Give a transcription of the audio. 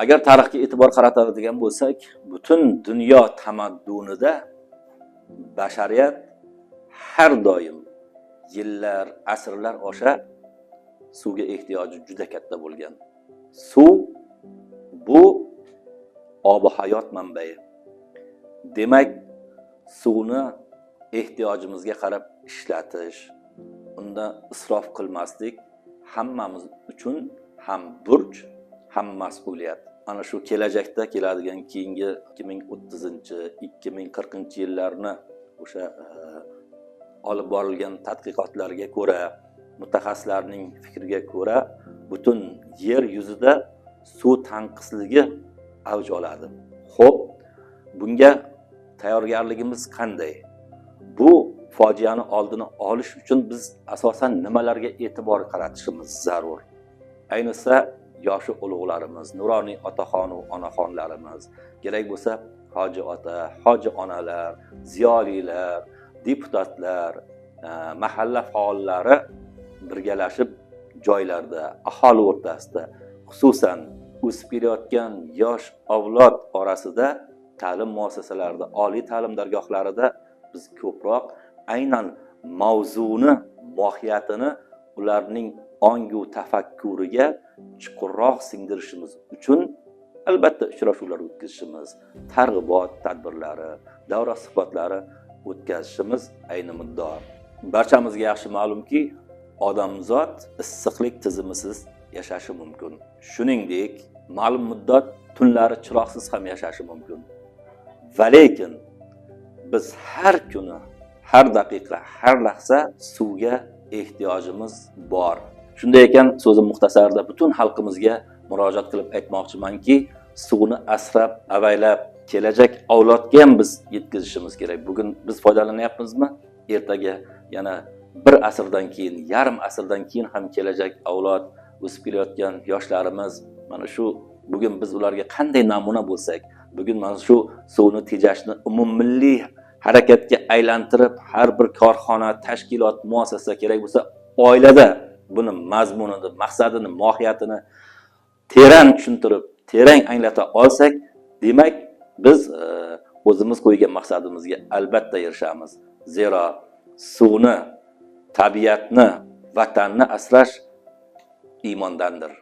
Agar tarixga e'tibor qaratadigan bo'lsak, butun dunyo tamaddunida bashariyat har doim yillar, asrlar osha suvga ehtiyoji juda katta bo'lgan. Suv bu obi hayot manbai. Demak, suvni ehtiyojimizga qarab ishlatish, unda isrof qilmaslik hammamiz uchun ham burch, ham mas'uliyat. Ana shu kelajakda keladigan keyingi 2030-2040-yillarni o'sha olib borilgan tadqiqotlarga ko'ra, mutaxassislarning fikriga ko'ra, butun yer yuzida suv tanqisligi avj oladi. Xo'p, bunga tayyorgarligimiz qanday? Bu fojiani oldini olish uchun biz asosan nimalarga e'tibor qaratishimiz zarur? Ayniqsa yoshi ulug'larimiz, nuroniy otaxon va onaxonlarimiz, kerak bo'lsa hoji ota, hoji onalar, ziyolilar, deputatlar, mahalla faollari birgalashib joylarda, aholi o'rtasida, xususan o'sib kelayotgan yosh avlod orasida, ta'lim muassasalarida, oliy ta'lim dargohlarida biz ko'proq aynan mavzuni, mohiyatini ularning ongu tafakkuriga chuqurroq singdirishimiz uchun albatta uchrashuvlar o'tkazishimiz, targ'ibot tadbirlari, davra suhbatlari o'tkazishimiz ayni muddao. Barchamizga yaxshi ma'lumki, odamzod issiqlik tizimisiz yashashi mumkin. Shuningdek, ma'lum muddat tunlari chiroqsiz ham yashashi mumkin. Va lekin biz har kuni, har daqiqa, har lahza suvga ehtiyojimiz bor. Shunday ekan, so'zim muxtasarda butun xalqimizga murojaat qilib aytmoqchimanki, suvni asrab, avaylab, kelajak avlodga ham biz yetkazishimiz kerak. Bugun biz foydalanyapmizmi? Ertaga yana bir asrdan keyin, yarim asrdan keyin ham kelajak avlod, o'sib kelayotgan yoshlarimiz, mana shu bugun biz ularga qanday namuna bo'lsak, bugun mana shu suvni tejashni umummilliy harakatga aylantirib, har bir korxona, tashkilot, muassasa, kerak bo'lsa oilada buni mazmunini, maqsadini, mohiyatini teran tushuntirib, terang anglata olsak, demak biz o'zimiz qo'ygan maqsadimizga albatta erishamiz. Zero suvni, tabiatni, vatanni asrash iymondandir.